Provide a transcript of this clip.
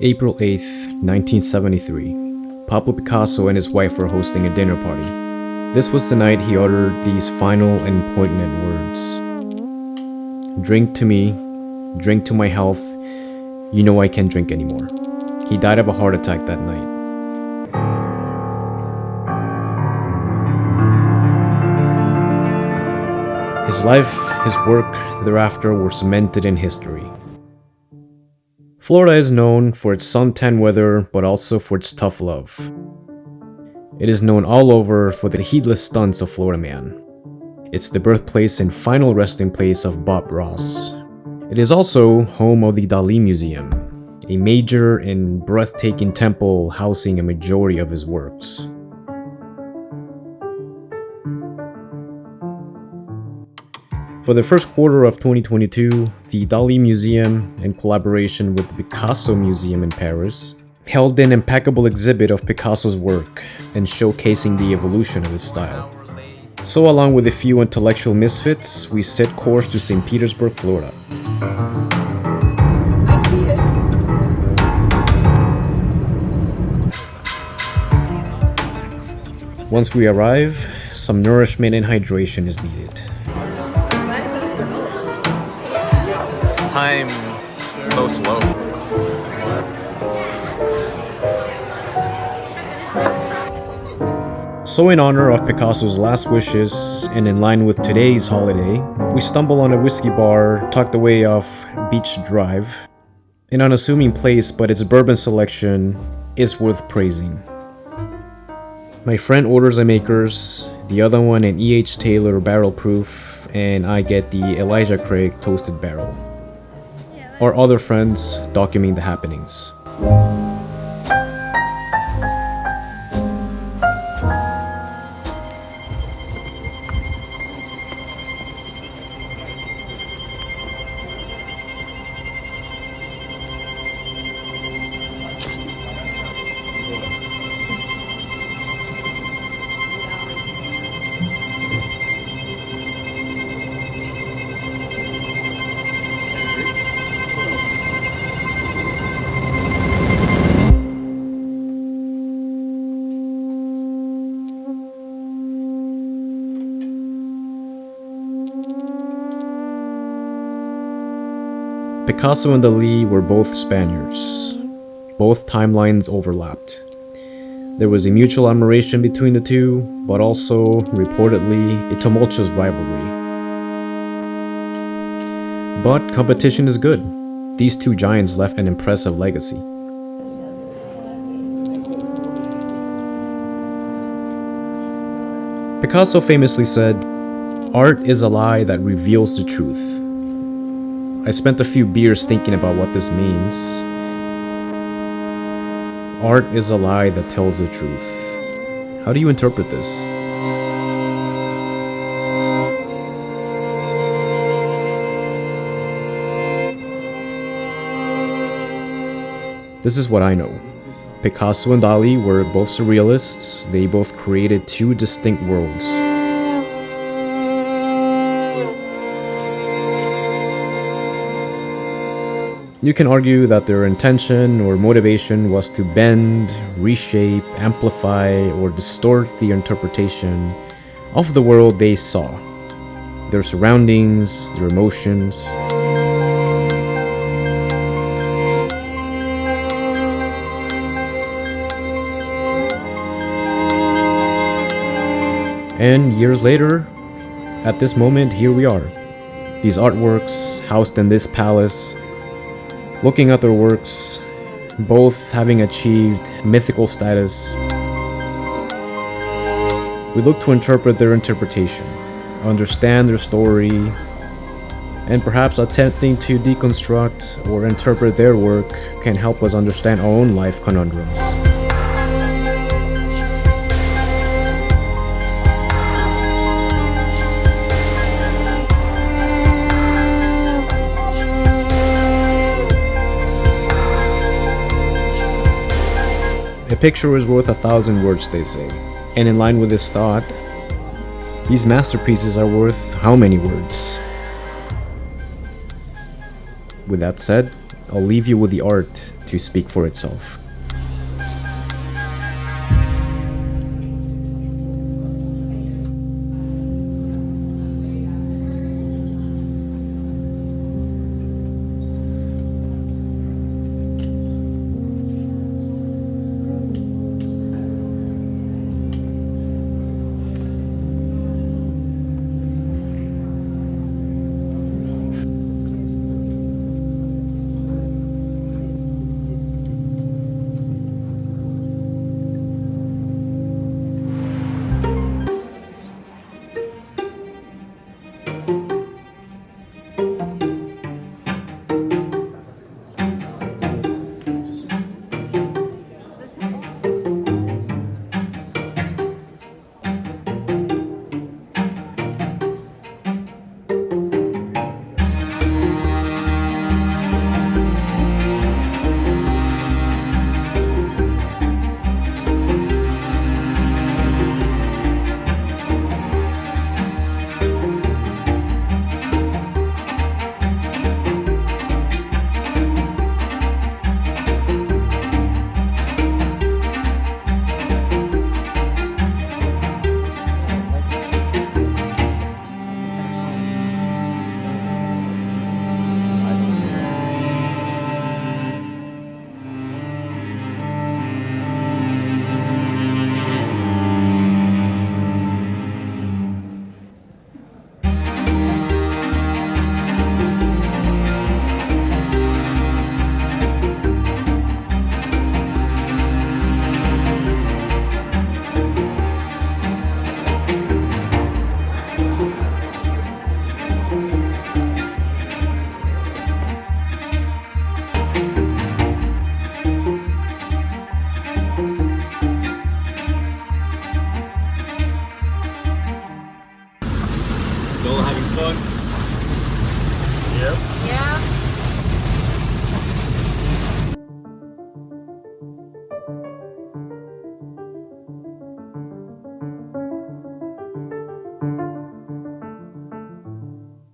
April 8th, 1973. Pablo Picasso and his wife were hosting a dinner party. This was the night he uttered these final and poignant words. "Drink to me, drink to my health, you know I can't drink anymore." He died of a heart attack that night. His life, his work thereafter were cemented in history. Florida is known for its suntan weather, but also for its tough love. It is known all over for the heedless stunts of Florida man. It's the birthplace and final resting place of Bob Ross. It is also home of the Dali Museum, a major and breathtaking temple housing a majority of his works. For the first quarter of 2022, the Dali Museum, in collaboration with the Picasso Museum in Paris, held an impeccable exhibit of Picasso's work and showcasing the evolution of his style. So along with a few intellectual misfits, we set course to St. Petersburg, Florida. I see it. Once we arrive, some nourishment and hydration is needed. Time so slow. So in honor of Picasso's last wishes, and in line with today's holiday, we stumble on a whiskey bar tucked away off Beach Drive. An unassuming place, but its bourbon selection is worth praising. My friend orders a Maker's, the other one an E.H. Taylor barrel proof, and I get the Elijah Craig toasted barrel. Our other friends document the happenings. Picasso and Dali were both Spaniards. Both timelines overlapped. There was a mutual admiration between the two, but also, reportedly, a tumultuous rivalry. But competition is good. These two giants left an impressive legacy. Picasso famously said, "Art is a lie that reveals the truth." I spent a few beers thinking about what this means. Art is a lie that tells the truth. How do you interpret this? This is what I know. Picasso and Dali were both surrealists. They both created two distinct worlds. You can argue that their intention or motivation was to bend, reshape, amplify, or distort the interpretation of the world they saw, their surroundings, their emotions. And years later, at this moment, here we are. These artworks housed in this palace, looking at their works, both having achieved mythical status. We look to interpret their interpretation, understand their story, and perhaps attempting to deconstruct or interpret their work can help us understand our own life conundrums. A picture is worth 1,000 words, they say. And in line with this thought, these masterpieces are worth how many words? With that said, I'll leave you with the art to speak for itself. Still having fun? Yep. Yeah.